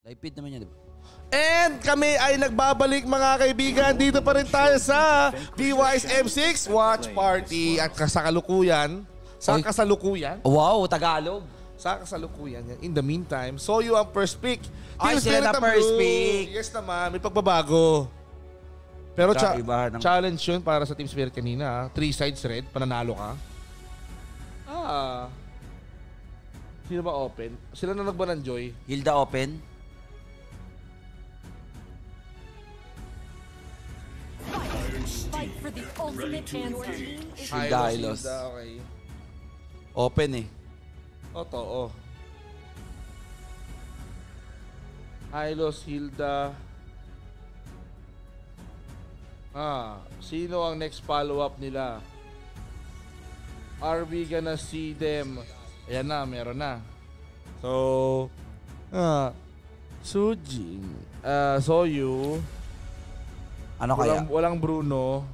Live feed naman yan, di ba? And kami ay nagbabalik mga kaibigan. Dito pa rin tayo sa DYS M6 Watch Party. At sa kasalukuyan. Wow, Tagalog. Sa kasalukuyan. In the meantime, so you ang first pick. Ay, sila na first pick. Yes naman, may pagbabago. Pero challenge yun para sa Team Spirit kanina. 3 sides red, pananalo ka. Sino ba open? Sila na nagba ng Joy. Hilda open. Fight for the ultimate answer. Hilda Hylos. Okay. Open eh. Oo. Hylos, Hilda. Sino ang next follow-up nila? Are we gonna see them? Ayan na, meron na. So, Sujin, Soyu. Ano kaya? Walang Bruno.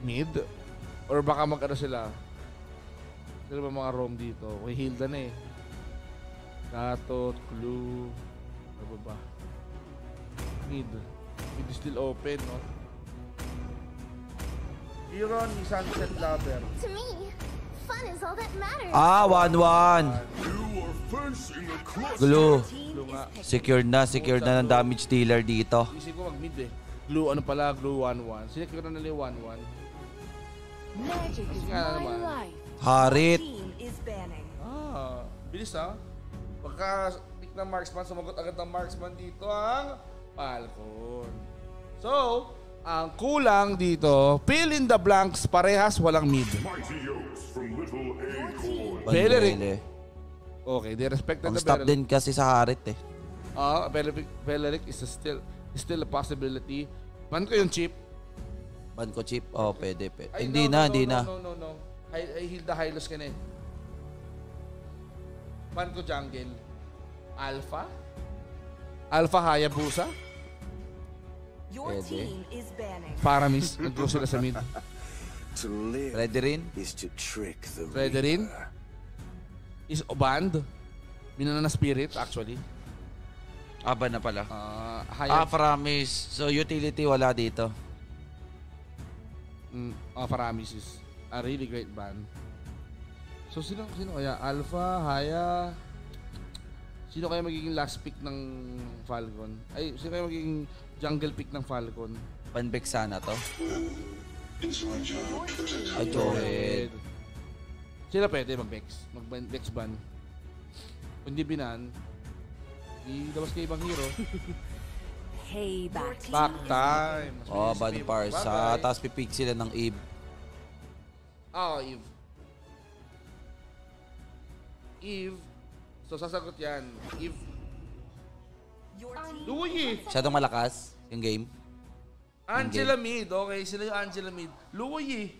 Mid? Or baka mag-ano sila? Sila ba mga roam dito? Okay, Hilda na eh. Gatot, Clue. Ano ba? Mid. Mid is still open, no? Iron, Sunset Lover. To me, fun is all that matters. 1-1. Glue. Secure na ng damage dealer dito. Isip ko mag-mid eh. Glue, ano pala? Glue 1-1. Sinecure na nila 1-1. Magic is my life. Harit. Bilis Pagka pick ng marksman, sumagot agad ng marksman dito ang Falcon. So, ang kulang dito, fill in the blanks, parehas walang mid. Beleric. Okay, they respected the Stop din kasi sa Harit eh. Beleric is still a possibility. Ban ko yung chip. Ban ko chip? Oh, pwede. Ay, Hindi na. No. Hilda Hylos ka na eh. Ban ko jungle. Alpha Hayabusa. Your team is banning. Paramis. Nag-go sila sa mid. Ready rin? Is banned. Binana na spirit actually. Ban na pala. Paramis. So utility wala dito. Paramis is a really great ban. So sino kaya? Alpha, Haya. Sino kaya magiging last pick ng Falcon? Ay, sino kaya magiging jungle pick ng Falcon? Panbek sana to. Ay, Johed. Sila pwede mag-Bex. Mag-Bex ban. Kung di binan, ilabas kayo ibang hero. Hey, back time. Ban Parsa. Tapos pipick sila ng Eve. Eve. So, sasagot yan. Eve. Louie. Masyadong malakas yung game. Angela mid. Okay, sila yung Angela mid. Louie.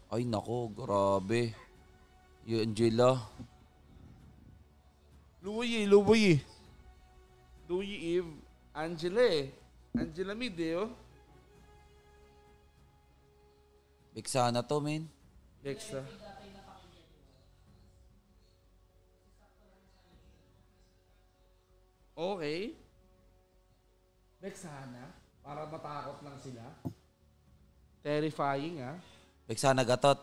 Ay, nako. Grabe. Yung Angela. Louie, Eve. Angela eh. Angela mid eh, oh. Bexa na to, men. Bexa. Okay. Bexana. Para matakot lang sila. Terrifying, Bexa na gatot.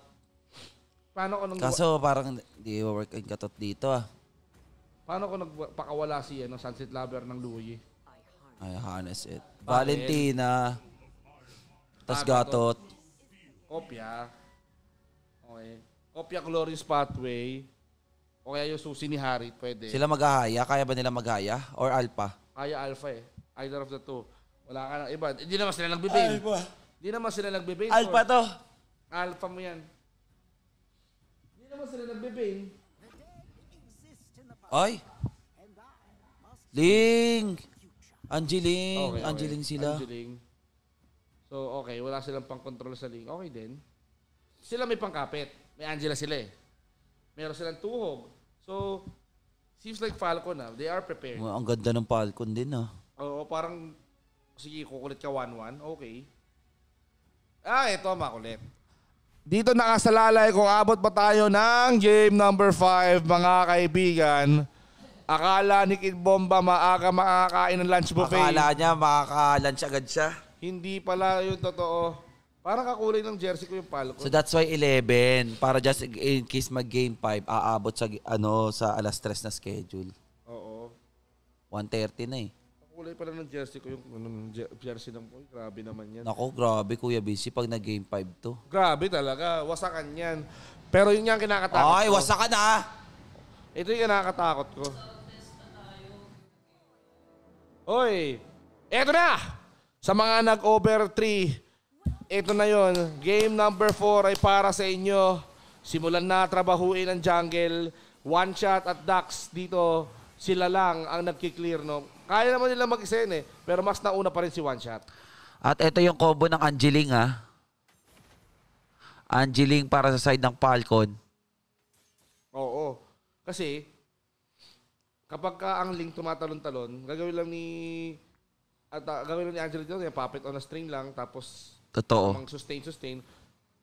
Paano ko nung... Kaso parang di work ang gatot dito, Paano ko nagpakawala si Sunset Lover ng Louie? Ay, harness it. Valentina. Tas gatot. Kopya. Okay. Kopya Glorious Pathway. O kaya yung susi ni Harit, pwede. Sila maghahaya? Kaya ba nila maghaya? Or alpha? Kaya alpha eh. Either of the two. Wala ka ng iba. Hindi naman sila nagbe-bail. Hindi naman sila nagbe-bail. Alpha to. Alpha mo yan. Hindi naman sila nagbe-bail. Ay! Ling! Angeling! Okay. Angeling sila. Angeling. So, okay. Wala silang pang-control sa Ling. Okay din. Sila may pangkapit. May Angela sila eh. Meron silang tuhog. So, seems like Falcon they are prepared. Ang ganda ng Falcon din Oo, parang, sige, kukulit ka 1-1. Okay. Ito, makulit. Dito nakasalalay kung abot pa tayo ng game number 5, mga kaibigan. Akala ni Kid Bomba maaga makakain ng lunch buffet. Akala niya makaka-lunch agad siya. Hindi pala yung totoo. Parang kakulay ng jersey ko yung Falcon. So that's why 11 para just in case mag game 5 aabot sa sa alas 3 na schedule. Oo. 1:30 na eh. Kakulay pala ng jersey ko yung jersey ng boy. Grabe naman yan. Nako, grabe Kuya BC pag nag game 5 to. Grabe talaga. Wasakan yan. Pero yun yung kinakatakot Ay, ko. wasakan na. Ito yung kinakatakot ko. Oy! Eto na! Sa mga nag-over 3, ito na yon. Game number 4 ay para sa inyo. Simulan na trabahuin ang jungle. One shot at Dax dito. Sila lang ang nagki-clear, no? Kaya naman nila mag-isen eh. Pero mas nauna pa rin si one shot. At ito yung combo ng Angeling ha. Angeling para sa side ng Falcon. Oo. Kasi, kapag ka ang Link tumatalon-talon, gagawin lang ni Angelo dito, yung puppet on a string lang, tapos Totoo. sustain.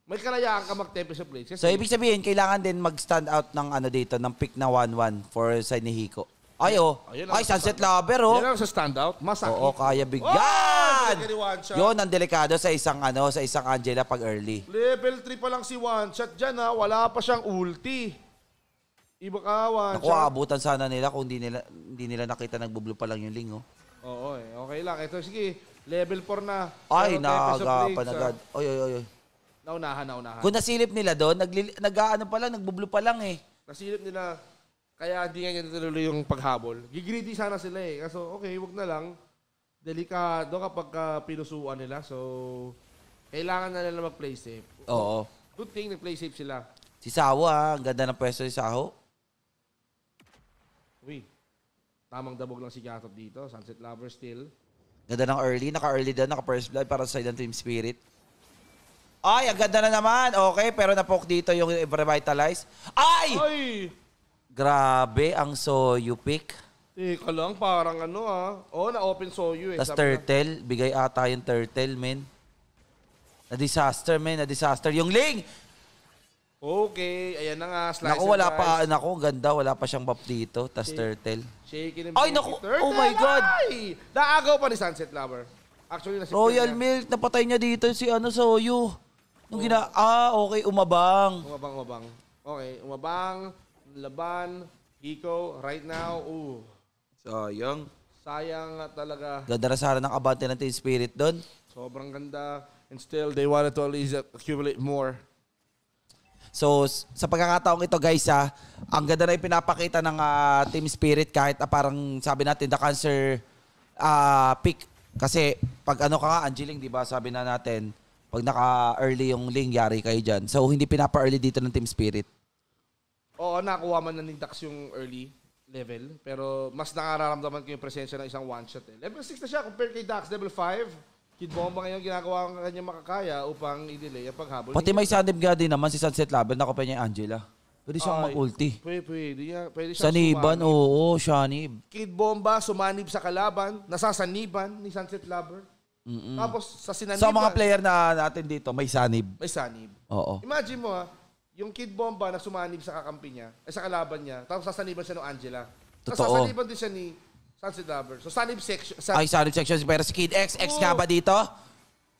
May kalayaan ka mag-tempo sa plates. So, ibig sabihin, kailangan din mag-stand out ng dito, ng pick na 1-1 for side ni Hiko. Ay, oh. Ayun Ay, ang Sunset Lover, oh. Yan lang sa standout. Masakit. Oo, kaya bigyan. Yun ang delikado sa isang Angela pag early. Level 3 pa lang si one shot dyan, ha. Wala pa siyang ulti. Iba ka, one Naku, shot. aabutan sana nila kung hindi nila nakita nagbublue pa lang yung Ling, oh. Oo, okay lang. Ito, sige. Level 4 na. Ay, Pero tempo sa plates, nagapanagad. Oy. Naunahan. Kung nasilip nila doon, nagbublue pa lang eh. Nasilip nila. Kaya hindi nga niya natuloy yung paghabol. Gigreedy sana sila eh. Kaso, okay, wag na lang. Delikado kapag pinusuan nila. So, kailangan na nila mag-play safe. Oo. Good thing, nag-play safe sila. Si Saho, ang ganda ng pwesto si Saho. Uy, tamang dabog lang si Gatot dito. Sunset Lover still. Ganda ng early. Naka-early doon, naka-first blood para sa side ng Team Spirit. Ay, ang ganda na naman. Okay, pero napoke dito yung revitalize. Ay! Ay! Grabe, ang Soyu pick. Teka lang, parang ano na-open Soyu eh. Tapos Sabi na- turtle. Bigay ata yung turtle, men. Na-disaster, men. Na-disaster. Yung Ling! Okay, ayan na nga. Slice Naku, and wala pa. dice. Naku, ganda. Wala pa siyang buff dito. Tapos turtle. Shaking and Ay, baking. naku. Turtle, Oh my God. ay! Naagaw pa ni Sunset Lover. Actually, nasip Royal niya. Milk. Napatay niya dito si Soyu. Nung okay, umabang. Umabang. Okay, umabang, laban, Hiko, right now, Sayang. sayang talaga. Ganda na sana ng abante ng Team Spirit doon. Sobrang ganda. And still, they wanted to at least accumulate more. So, sa pagkakataong ito guys ang ganda na ipinapakita ng Team Spirit kahit parang sabi natin the cancer pick. Kasi pag ka nga, Angeling, di ba sabi na natin, pag naka-early yung Ling, yari kayo dyan. So, hindi pinapa-early dito ng Team Spirit. Oo, nakuha man na ni Dax yung early level. Pero mas nakararamdaman ko yung presensya ng isang one-shot eh. Level 6 na siya compared kay Dax. Level 5. Kid Bomba ngayon ginagawa ang kanyang makakaya upang i-delay ang paghabol. Pati may sanib nga din naman si Sunset Lover, nakopa niya yung Angela. Pwede siyang mag-ulti. Pwede siyang Saniban, sumanib. oo, Shanib. Kid Bomba, sumanib sa kalaban, nasasaniban ni Sunset Lover. Tapos sa sinaniban, Sa mga player na natin dito, may sanib. may sanib. Oo. Imagine mo yung Kid Bomba na sumanib sa kakampi niya, sa kalaban niya, tapos sasaniban siya ng Angela. Tapos Totoo. sasaniban din siya ni Sunset Lover. So sanib section, Ay, sanib section. Pero si Kid X, X nga ba dito?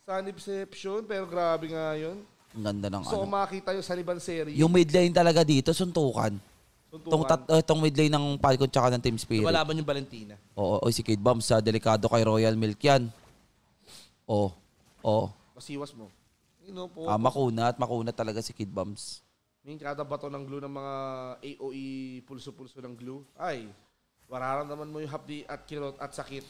sanibception, pero grabe nga yun. Ang ganda ng So makita yung saniban series. Yung mid lane talaga dito, suntukan. Suntukan. Itong mid lane ng Falcon tsaka ng Team Spirit. Lumalaban yung Valentina. Oo, si Kid Bombs delikado kay Royal Milk yan. Oo. Masiwas mo. Makunat talaga si Kid Bombs. Yung kada bato ng glue ng mga AOE pulso-pulso ng glue. Ay, mararamdaman mo yung hapdi at kirot at sakit.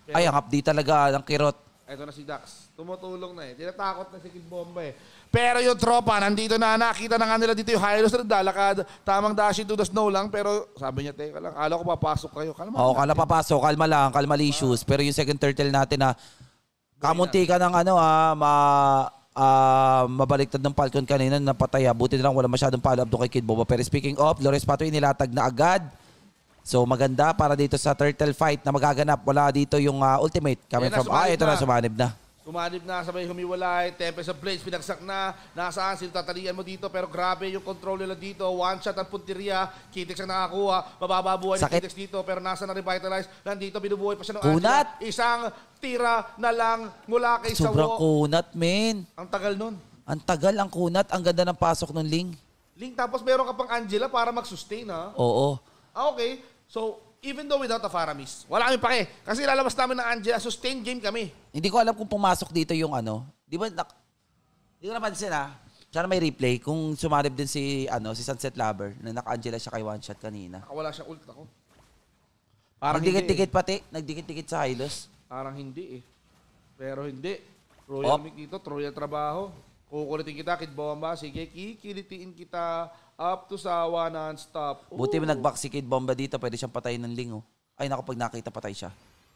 Pero, Ay, ang hapdi talaga ng kirot. eto na si Dax. Tumutulong na eh. Tinatakot na si Kid Bomba eh. Pero yung tropa, nandito na. Nakita na nga nila dito yung Hylos na nagdalakad. Tamang dash into the snow lang. Pero sabi niya, teka lang. Akala ko papasok kayo. Kalma Oo, kala papasok. Kalma lang. Kalma issues. Pero yung second turtle natin kamunti ka ng mabaliktad ng Falcon kanina napatay. Buti na lang wala masyadong follow-up doon kay Kid Bomba. Pero speaking of, Lores Patoy nilatag na agad. So maganda para dito sa turtle fight na magaganap. Wala dito yung ultimate coming Ayan na, from... sumanib ito na, na. sumanib na. Tumanib na, sabay humiwalay, Tempest of Blades, pinagsak na, nasaan, sila tatalian mo dito, pero grabe yung control nila dito, one shot ang punteriya, Kitex ang nakakuha, mababa buhay ni Kitex dito, pero nasa na revitalize, nandito binubuhay pa siya ng Kunat! Angela, isang tira na lang mula kay Sobrang Sawo. kunat, men. Ang tagal nun. Ang tagal, ang kunat. Ang ganda ng pasok ng Ling. Link, tapos meron ka pang Angela para mag-sustain, ha? Oo. Okay, so, even though without a Faramis, wala kami pake. Kasi lalabas namin ng Angela, sustain game kami. Hindi ko alam kung pumasok dito yung ano. Di ba, di ko napansin Sana may replay kung sumarib din si Sunset Lover na naka-Angela siya kay one shot kanina. Nakawala siya ult ako. Nagdikit-dikit pati. Nagdikit-dikit sa Hylos. Parang hindi eh. Pero hindi. Royal Op. Mic dito, Royal trabaho. Kukulitin kita, Kid Bomba. Sige, kikilitiin kita up to sawa non-stop. Buti mo nag-back si Kid Bomba dito. Pwede siyang patayin ng Ling. Ay, naku, pag nakita patay siya.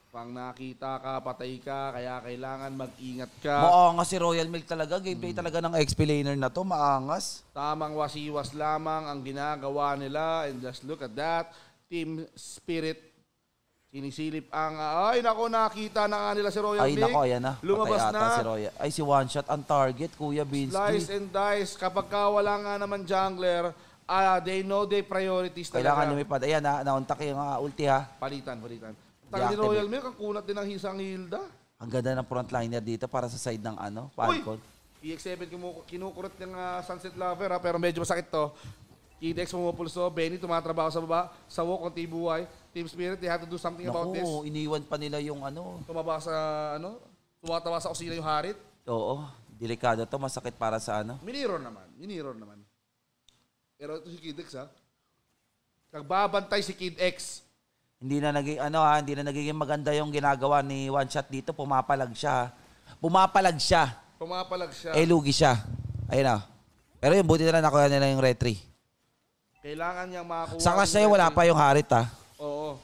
Pang nakita ka, patay ka, kaya kailangan mag-ingat ka. Maangas si Royal Milk talaga. Gameplay talaga ng XP laner na to. Maangas. Tamang wasiwas lamang ang ginagawa nila. And just look at that. Team Spirit. Sinisilip ang... ay, nako, nakita na nga nila si Royal Ay, Mick. nako, ayan na. Lumabas Patay ata na. si Royal. Ay, si one shot ang target, Kuya Slice Binsky. and dice. Kapag ka wala nga naman jungler, they know their priorities Kailangan talaga. lumipad. Ayan nauntak yung ulti ha. Palitan. Tagal ni Royal Milk, ang kunat din ng isang Hilda. Ang ganda ng frontliner dito para sa side ng Falcon. EX7 kinukurot ng Sunset Lover, pero medyo masakit to. Kidex pumupulso, Benny tumatrabaho sa baba, Sawo konti buhay, Team Spirit, they have to do something about this. Naku, iniwan pa nila yung Tumatawa sa kusina yung Harit. Oo, delikado to. Masakit para sa Miniror naman. Pero ito si Kidex Nagbabantay si Kid X. Hindi na nagiging maganda yung ginagawa ni One Shot dito. Pumapalag siya. Pumapalag siya. Lugi siya. Ayun Pero yung buti na lang nakuha nila yung retry. Kailangan niyang makakuha. Sa clash na wala pa yung Harit Oo.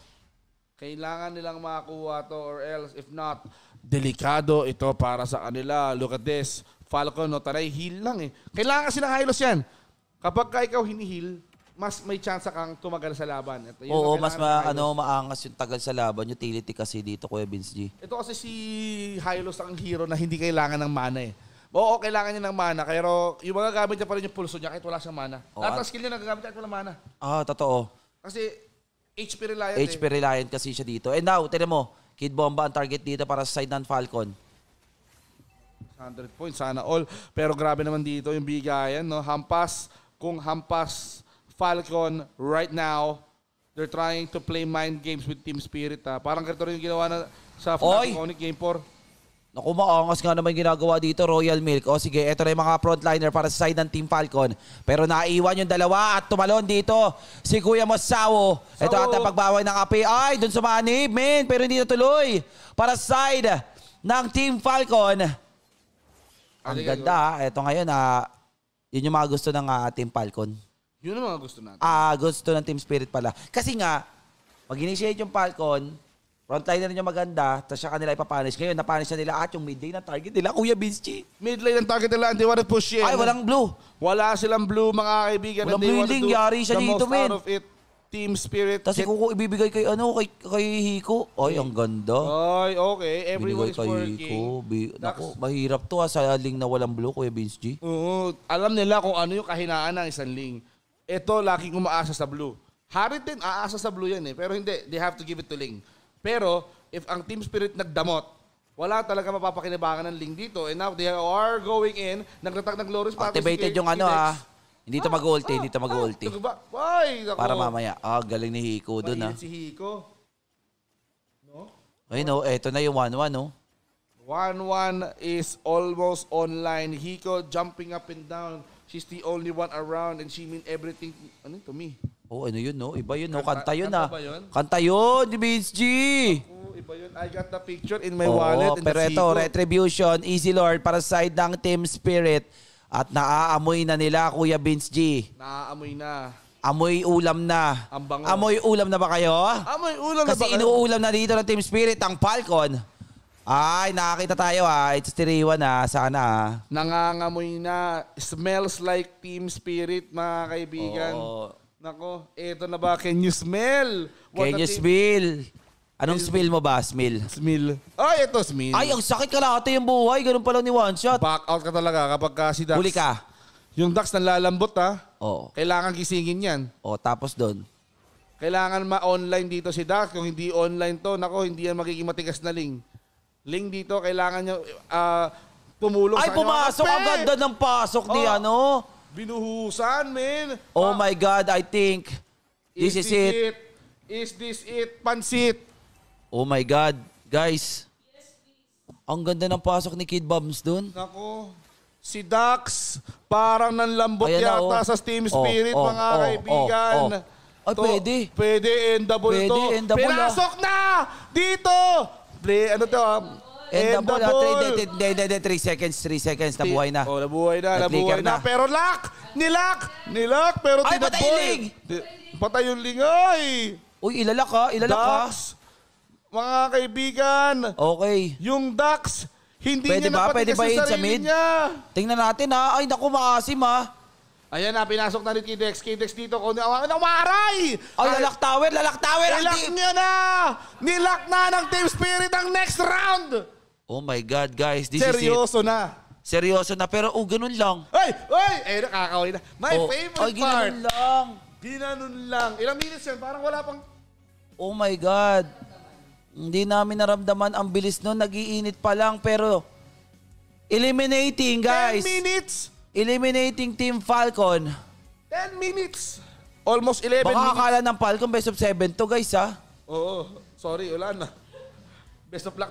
Kailangan nilang makakuha to or else if not, delikado ito para sa kanila. Look at this. Falcon, taray, heal lang eh. Kailangan kasi ng Hylos yan. Kapag ka ikaw hinihil, mas may chance kang tumagal sa laban. Ito, Oo, mas maangas yung tagal sa laban. Utility kasi dito, Kuya Vince G. Ito kasi si Hylos ang hero na hindi kailangan ng mana eh. Oo, kailangan niya ng mana, pero yung mga gamit niya pa rin yung pulso niya kahit wala siyang mana. Lahat ng skill niya nagagamit kahit wala mana. Totoo. Kasi HP reliant HP reliant kasi siya dito. And now, tinan mo, Kid Bomba ang target dito para sa side ng Falcon. 100 points, sana all. Pero grabe naman dito yung bigayan, no? Kung hampas Falcon right now, they're trying to play mind games with Team Spirit. Parang ganito rin yung ginawa na sa Fnatic Onyx Game 4. Naku, maangas nga naman ginagawa dito, Royal Milk. O sige, eto na yung mga frontliner para sa side ng Team Falcon. Pero naiwan yung dalawa at tumalon dito si Kuya Mosawo. Ito ata pagbaway ng api. Ay, dun sumanib, men. Pero hindi natuloy. Para sa side ng Team Falcon. Ang ganda. Ito ngayon, yun yung mga gusto ng Team Falcon. Yun ang mga gusto natin. Gusto ng Team Spirit pala. Kasi nga, mag-initiate yung Falcon, frontliner niya maganda, tapos siya kanila ipapanish. Ngayon, napanish na nila at yung mid lane na target nila, Kuya Binsky. Mid lane ang target nila, and they want to push in. Ay, walang blue. Wala silang blue, mga kaibigan. Walang and they want to healing, do yari siya the dito, most men. out of it. Team Spirit. Tapos kung ibibigay kay Hiko. Ay, ang ganda. Ay, okay. Everyone is Binigay kay working. Hiko. Naku, mahirap to sa link na walang blue, Kuya Binsky. Oo. Alam nila kung ano yung kahinaan ng isang link. Ito, laging umaasa sa blue. Harit din, aasa sa blue yan eh. Pero hindi, they have to give it to Ling. Pero, if ang Team Spirit nagdamot, wala talaga mapapakinabangan ng Ling dito. And now, they are going in. Nagtatag ng Glorious Pattern. Activated yung Hindi to mag-ulti, hindi to mag-ulti. Ay, ako. Para mamaya. Galing ni Hiko dun si Hiko. No? Ay no, eto na yung 1-1 no. 1-1 is almost online. Hiko jumping up and down. She's the only one around and she mean everything to me. Oh, ano yun no? Iba yun no? Kanta yun kanta ba yun? Kanta yun, di Vince G! Iba yun. I got the picture in my wallet. And pero ito, Retribution, Easy Lord para sa side ng Team Spirit. At naaamoy na nila, Kuya Vince G. Naaamoy na. Amoy ulam na. Ang bango. Amoy ulam na ba kayo? Amoy ulam na ba Kasi kayo? inuulam na dito ng Team Spirit ang Falcon. Ay, nakakita tayo It's 3-1 Sana Nangangamoy na. Smells like Team Spirit, mga kaibigan. Oo. Nako, eto na ba? Can you smell? Can you smell? Anong smell mo ba? Smell. Smil. Ay, ito, Smil. Ay, ang sakit kalahati yung buhay. Ganun pala ni one shot. Back out ka talaga kapag si Dax. Huli ka. Yung Dax nalalambot ha. Oo. Kailangan gisingin yan. O, tapos doon. Kailangan ma-online dito si Dax. Kung hindi online to, nako, hindi yan magiging matigas na Ling. Ling dito, kailangan nyo tumulong Ay, sa kanya. pumasok. Ang ganda ng pasok ni ano. Binuhusan, men. Oh my God, I think this is it. Is this it? Pansit. Oh my God, guys. Ang ganda ng pasok ni Kid Bums doon. Nako, si Dax, parang nanlambot Ayan na, yata oh. sa Team Spirit, mga kaibigan. Ay, pwede. Pwede, endable Pwede, to. endable, Pinasok na! Dito! Play, ano to? Endable. 3 seconds, 3 seconds. Nabuhay na. Oh, nabuhay na, Nag-flicker nabuhay na. na. Pero nilak, pero Ay, tinabol. patay yung Ling! Patay yung Ling, ay! Uy, ilalak ha, ilalak ha. Dax, mga kaibigan, Okay. yung Dax, hindi Pwede niya ba? Pwede napatigas ba yung yun sa sarili mid? niya. Tingnan natin ha. Ay, naku, maasim ha. Ayan na, pinasok na rin Kidex. Kidex dito. Umaray! Ay, lalak tower. Nilak niya na! Nilak na ng Team Spirit ang next round! Oh my God, guys. This is Seryoso na. it. Seryoso na. Pero, ganun lang. Ay! Nakakawin na. My favorite ay, part. ginanon lang. Ginanon lang. Ilang minutes yan? Parang wala pang... Oh my God. Hindi namin naramdaman ang bilis nun. Nag-iinit pa lang. Pero, eliminating, 10 guys. minutes! Eliminating Team Falcon. 10 minutes! Almost 11 Baka minutes. akala ng Falcon best of 7 to, guys, ha? Oo. Sorry, wala na. Best of luck